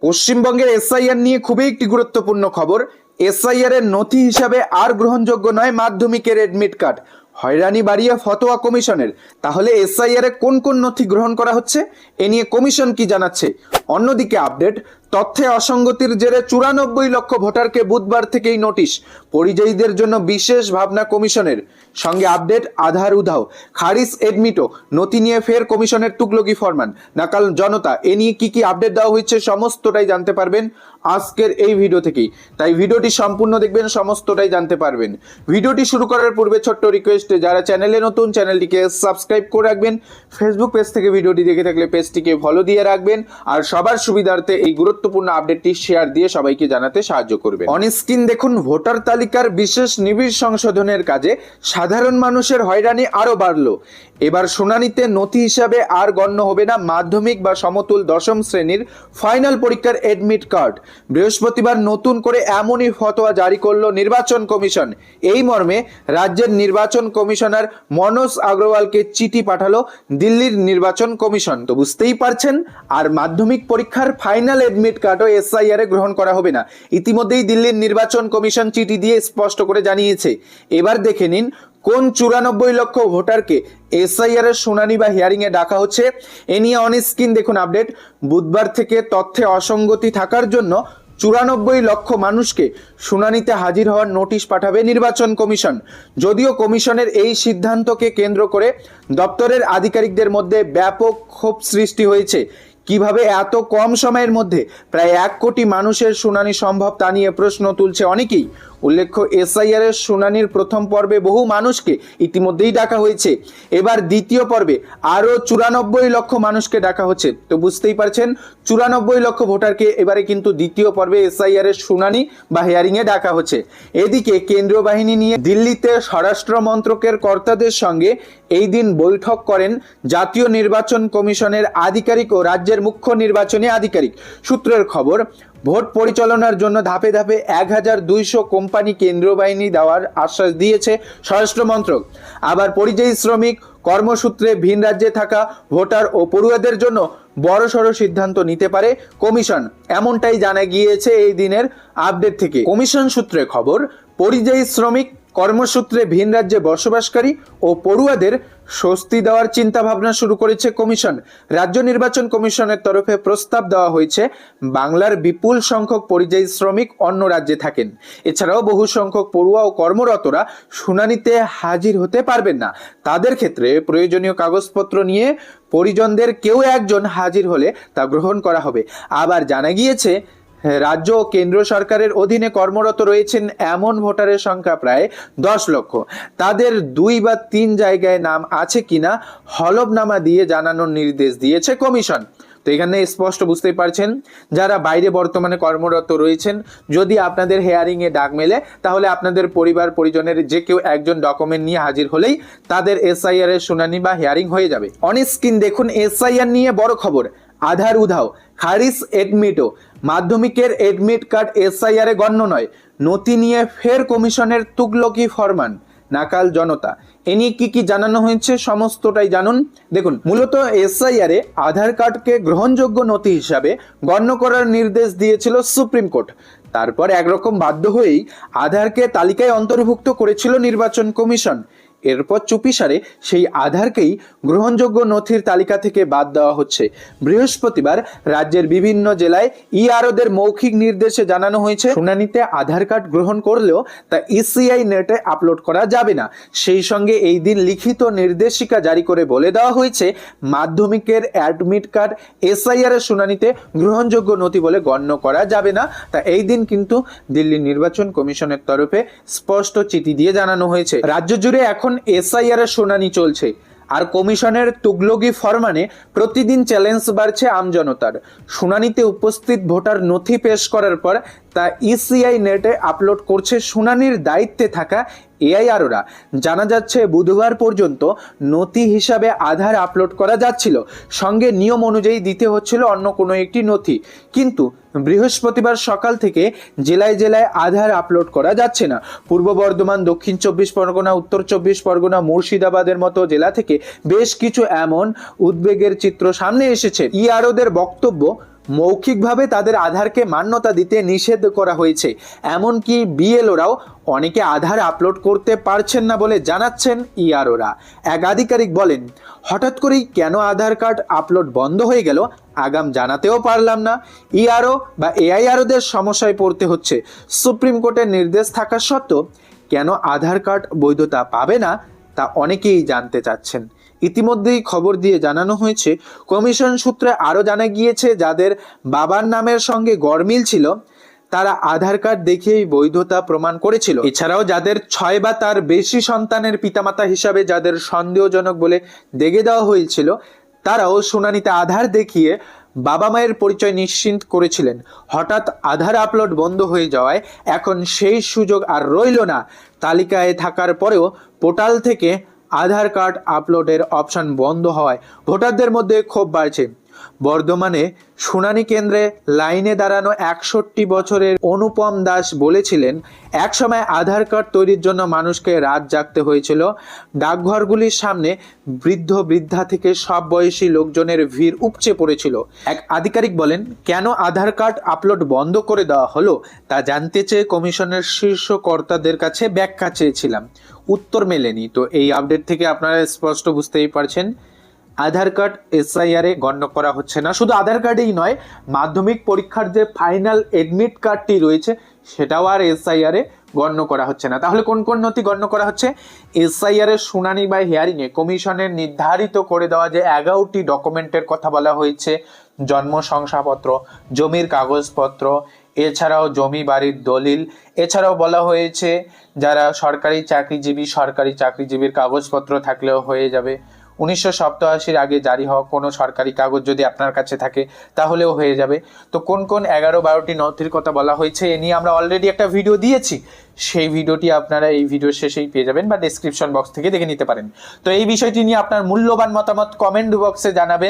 পশ্চিমবঙ্গের এসআইআর নিয়ে খুবই একটি গুরুত্বপূর্ণ খবর। এসআইআর এর নথি হিসাবে আর গ্রহণযোগ্য নয় মাধ্যমিকের এডমিট কার্ড। হয়রানি বাড়িয়ে ফতোয়া কমিশনের। তাহলে এসআইআর এ কোন কোন নথি গ্রহণ করা হচ্ছে এ নিয়ে কমিশন কি জানাচ্ছে? অন্যদিকে আপডেট, তথ্যে অসঙ্গতির জেরে 94 লক্ষ ভোটারকে বুধবার থেকেই নোটিশ। পরিযায়ীদের জন্য বিশেষ ভাবনা কমিশনের। সঙ্গে আপডেট, আধার উধাও, খারিজ এডমিটও, নথি নিয়ে ফের কমিশনের তুগলকি ফরমান, নাকাল জনতা। এ নিয়ে কি কি আপডেট দেওয়া হয়েছে সমস্তটাই জানতে পারবেন আজকের এই ভিডিও থেকেই। তাই ভিডিওটি সম্পূর্ণ দেখবেন, সমস্তটাই জানতে পারবেন। ভিডিওটি শুরু করার পূর্বে ছোট্ট রিকোয়েস্ট, যারা চ্যানেলে নতুন চ্যানেলটিকে সাবস্ক্রাইব করে রাখবেন। ফেসবুক পেজ থেকে ভিডিওটি দেখে থাকলে পেজটিকে ফলো দিয়ে রাখবেন। আর সবার সুবিধার্থে এই গুরুত্বপূর্ণ আপডেটটি শেয়ার দিয়ে সবাইকে জানাতে সাহায্য করবেন। অন স্ক্রিন দেখুন, ভোটার তালিকার বিশেষ নিবিড় সংশোধনের কাজে সাধারণ মানুষের হয়রানি আরো বাড়লো। এবার শুনানিতে নথি হিসাবে আর গণ্য হবে না মাধ্যমিক বা সমতুল দশম শ্রেণীর ফাইনাল পরীক্ষার এডমিট কার্ড। বৃহস্পতিবার নতুন করে এমনই ফতোয়া জারি করলো নির্বাচন কমিশন। এই মর্মে রাজ্যের নির্বাচন কমিশনার মনোজ আগরওয়ালকে চিঠি পাঠালো দিল্লির নির্বাচন কমিশন। তো বুঝতেই পারছেন, আর মাধ্যমিক পরীক্ষার ফাইনাল এডমিট কার্ডও এসআইআর এ গ্রহণ করা হবে না। ইতিমধ্যেই দিল্লির নির্বাচন কমিশন চিঠি দিয়ে স্পষ্ট করে জানিয়েছে। এবার দেখে নিন কোন 94 লক্ষ ভোটারকে এসআইআর এর শুনানি বা হিয়ারিং এ ডাকা হচ্ছে। এ নিয়ে অন স্ক্রিন দেখুন আপডেট। বুধবার থেকে তথ্যে অসঙ্গতি থাকার জন্য 94 লক্ষ মানুষকে শুনানিতে হাজির হওয়ার নোটিশ পাঠাবে নির্বাচন কমিশন। যদিও কমিশনের এই সিদ্ধান্তকে কেন্দ্র করে দপ্তরের আধিকারিকদের মধ্যে ব্যাপক ক্ষোভ সৃষ্টি হয়েছে। কিভাবে এত কম সময়ের মধ্যে প্রায় 1 কোটি মানুষের শুনানি সম্ভব তা নিয়ে প্রশ্ন তুলছে অনেকেই। উল্লেখ্য, এসআইআর এর শুনানির প্রথম পর্বে বহু মানুষকে ইতিমধ্যেই ডাকা হয়েছে। এবার দ্বিতীয় পর্বে আরো 94 লক্ষ মানুষকে ডাকা হচ্ছে। তো বুঝতেই পারছেন, 94 লক্ষ ভোটারকে এবারে কিন্তু দ্বিতীয় পর্বে এসআইআর এর শুনানি বা হিয়ারিং এ ডাকা হচ্ছে। এদিকে কেন্দ্রীয় বাহিনী নিয়ে দিল্লিতে স্বরাষ্ট্র মন্ত্রকের কর্তাদের সঙ্গে এই দিন বৈঠক করেন জাতীয় নির্বাচন কমিশনের আধিকারিক ও রাজ্যের মুখ্য নির্বাচনী আধিকারিক। সূত্রের খবর, ভোট পরিচালনার জন্য ধাপে ধাপে 1200 কোম্পানি কেন্দ্রীয় বাহিনী দেওয়ার আশ্বাস দিয়েছে স্বরাষ্ট্র মন্ত্রক। আবার পরিযায়ী শ্রমিক, কর্মসূত্রে ভিন রাজ্যে থাকা ভোটার ও পড়ুয়াদের জন্য বড়সড় সিদ্ধান্ত নিতে পারে কমিশন, এমনটাই জানা গিয়েছে এই দিনের আপডেট থেকে। কমিশন সূত্রে খবর, পরিযায়ী শ্রমিক, কর্মসূত্রে ভিন রাজ্যে বসবাসকারী ও পড়ুয়াদের স্বস্তি দেওয়ার চিন্তা ভাবনা শুরু করেছে কমিশন। রাজ্য নির্বাচন কমিশনের তরফে প্রস্তাব দেওয়া হয়েছে, বাংলার বিপুল সংখ্যক পরিযায়ী শ্রমিক অন্য রাজ্যে থাকেন। এছাড়াও বহু সংখ্যক পড়ুয়া ও কর্মরতরা শুনানিতে হাজির হতে পারবেন না। তাদের ক্ষেত্রে প্রয়োজনীয় কাগজপত্র নিয়ে পরিজনদের কেউ একজন হাজির হলে তা গ্রহণ করা হবে। আবার জানা গিয়েছে, রাজ্য ও কেন্দ্র সরকারের অধীনে কর্মরত রয়েছেন এমন ভোটারের সংখ্যা প্রায় 10 লক্ষ। তাদের 2 বা 3 জায়গায় নাম আছে কিনা হলফনামা দিয়ে জানানোর নির্দেশ দিয়েছে কমিশন। তো এখানে স্পষ্ট বুঝতেই পারছেন, যারা বাইরে বর্তমানে কর্মরত রয়েছেন, যদি আপনাদের হেয়ারিং এ ডাক মেলে তাহলে আপনাদের পরিবার পরিজনের যে কেউ একজন ডকুমেন্ট নিয়ে হাজির হলেই তাদের এসআইআর এর শুনানি বা হিয়ারিং হয়ে যাবে। অন স্ক্রিন দেখুন এসআইআর নিয়ে বড় খবর, আধার উধাও, খারিজ এডমিটও, মাধ্যমিকের এডমিট কার্ড এসআইআর এ গণ্য নয়। নথি নিয়ে ফের কমিশনের তুগলকি ফরমান, নাকাল জনতা। এ নিয়ে কি কি জানানো হয়েছে সমস্তটাই জানুন। দেখুন, মূলত এসআইআর এ আধার কার্ডকে গ্রহণযোগ্য নথি হিসাবে গণ্য করার নির্দেশ দিয়েছিল সুপ্রিম কোর্ট। তারপর একরকম বাধ্য হয়েই আধারকে তালিকায় অন্তর্ভুক্ত করেছিল নির্বাচন কমিশন। এরপর চুপিসারে সেই আধারকেই গ্রহণযোগ্য নথির তালিকা থেকে বাদ দেওয়া হচ্ছে। বৃহস্পতিবার রাজ্যের বিভিন্ন জেলায় ইআরওদের মৌখিক নির্দেশে জানানো হয়েছে, শুনানিতে আধার কার্ড গ্রহণ করলেও তা ইসিআই নেটে আপলোড করা যাবে না। সেই সঙ্গে এই দিন লিখিত নির্দেশিকা জারি করে বলে দেওয়া হয়েছে, মাধ্যমিকের অ্যাডমিট কার্ড এসআইআর এর শুনানিতে গ্রহণযোগ্য নথি বলে গণ্য করা যাবে না। তা এই দিন কিন্তু দিল্লি নির্বাচন কমিশনের তরফে স্পষ্ট চিঠি দিয়ে জানানো হয়েছে। রাজ্য জুড়ে এখন এসআইআর এর শুনানি চলছে। আর কমিশনের তুগলকি ফরমানে প্রতিদিন চ্যালেঞ্জ বাড়ছে আমজনতার। শুনানিতে উপস্থিত ভোটার নথি পেশ করার পর তা ইসিআই নেটে আপলোড করছে শুনানির দায়িত্বে থাকা এআইআরওরা। জানা যাচ্ছে, বুধবার পর্যন্ত নথি হিসাবে আধার আপলোড করা যাচ্ছিল, সঙ্গে নিয়ম অনুযায়ী দিতে হচ্ছিল অন্য কোনো একটি নথি। কিন্তু বৃহস্পতিবার সকাল থেকে জেলায় জেলায় আধার আপলোড করা যাচ্ছে না। পূর্ব বর্ধমান, দক্ষিণ 24 পরগনা, উত্তর 24 পরগনা, মুর্শিদাবাদের মতো জেলা থেকে বেশ কিছু এমন উদ্বেগের চিত্র সামনে এসেছে। ইআরওদের বক্তব্য, মৌখিকভাবে তাদের আধারকে মান্যতা দিতে নিষেধ করা হয়েছে। এমনকি বিএলওরাও অনেকে আধার আপলোড করতে পারছেন না বলে জানাচ্ছেন ইআরওরা। এক আধিকারিক বলেন, হঠাৎ করেই কেন আধার কার্ড আপলোড বন্ধ হয়ে গেল আগাম জানাতেও পারলাম না। ইআরও বা এআইআরওদের সমস্যায় পড়তে হচ্ছে। সুপ্রিম কোর্টের নির্দেশ থাকা সত্ত্বেও কেন আধার কার্ড বৈধতা পাবে না তা অনেকেই জানতে চাচ্ছেন। ইতিমধ্যেই খবর দিয়ে জানানো হয়েছে, কমিশন সূত্রে আরও জানা গিয়েছে যাদের বাবার নামের সঙ্গে গড়মিল ছিল তারা আধার কার্ড দেখিয়েই বৈধতা প্রমাণ করেছিল। এছাড়াও যাদের 6 বা তার বেশি সন্তানের পিতামাতা হিসাবে যাদের সন্দেহজনক বলে দেখে দেওয়া হয়েছিল তারাও শুনানিতে আধার দেখিয়ে বাবা মায়ের পরিচয় নিশ্চিত করেছিলেন। হঠাৎ আধার আপলোড বন্ধ হয়ে যাওয়ায় এখন সেই সুযোগ আর রইল না। তালিকায় থাকার পরেও পোর্টাল থেকে আধার কার্ড আপলোডের অপশন বন্ধ হওয়ায় ভোটারদের মধ্যে ক্ষোভ বাড়ছে। বর্ধমানে শুনানি কেন্দ্রে লাইনে দাঁড়ানো 61 বছরের অনুপম দাস বলেছিলেন, একসময় আধার কার্ড তৈরির জন্য মানুষকে রাত জাগতে হয়েছিল। ডাকঘরগুলির সামনে বৃদ্ধ বৃদ্ধা থেকে সব বয়সী লোকজনের ভিড় উপচে পড়েছিল। এক আধিকারিক বলেন, কেন আধার কার্ড আপলোড বন্ধ করে দেওয়া হলো তা জানতে চেয়ে কমিশনের শীর্ষ কর্তাদের কাছে ব্যাখ্যা চেয়েছিলাম, উত্তর মেলেনি। তো এই আপডেট থেকে আপনারা স্পষ্ট বুঝতেই পারছেন আধার কার্ড এসআইআর এ গণ্য করা হচ্ছে না। শুধু আধার কার্ডেই নয়, মাধ্যমিক পরীক্ষার যে ফাইনাল এডমিট কার্ডটি রয়েছে সেটাও আর এসআইআর এ গণ্য করা হচ্ছে না। তাহলে কোন কোন নথি গণ্য করা হচ্ছে? এসআইআর এর শুনানি বা হিয়ারিং এ কমিশনের নির্ধারিত করে দেওয়া যে 11টি ডকুমেন্টের কথা বলা হয়েছে, জন্ম শংসাপত্র, জমির কাগজপত্র, এছাড়াও জমি বাড়ির দলিল, এছাড়াও বলা হয়েছে যারা সরকারি চাকরিজীবীর কাগজপত্র থাকলেও হয়ে যাবে। 1987 আগে জারি হওয়া কোনো সরকারি কাগজ যদি আপনার কাছে থাকে তাহলেও হয়ে যাবে। তো কোন কোন 11-12টি নথির কথা বলা হয়েছে এ নিয়ে আমরা অলরেডি একটা ভিডিও দিয়েছি, সেই ভিডিওটি আপনারা এই ভিডিওর শেষেই পেয়ে যাবেন বা ডেসক্রিপশন বক্স থেকে দেখে নিতে পারেন। তো এই বিষয়টি নিয়ে আপনার মূল্যবান মতামত কমেন্ট বক্সে জানাবেন।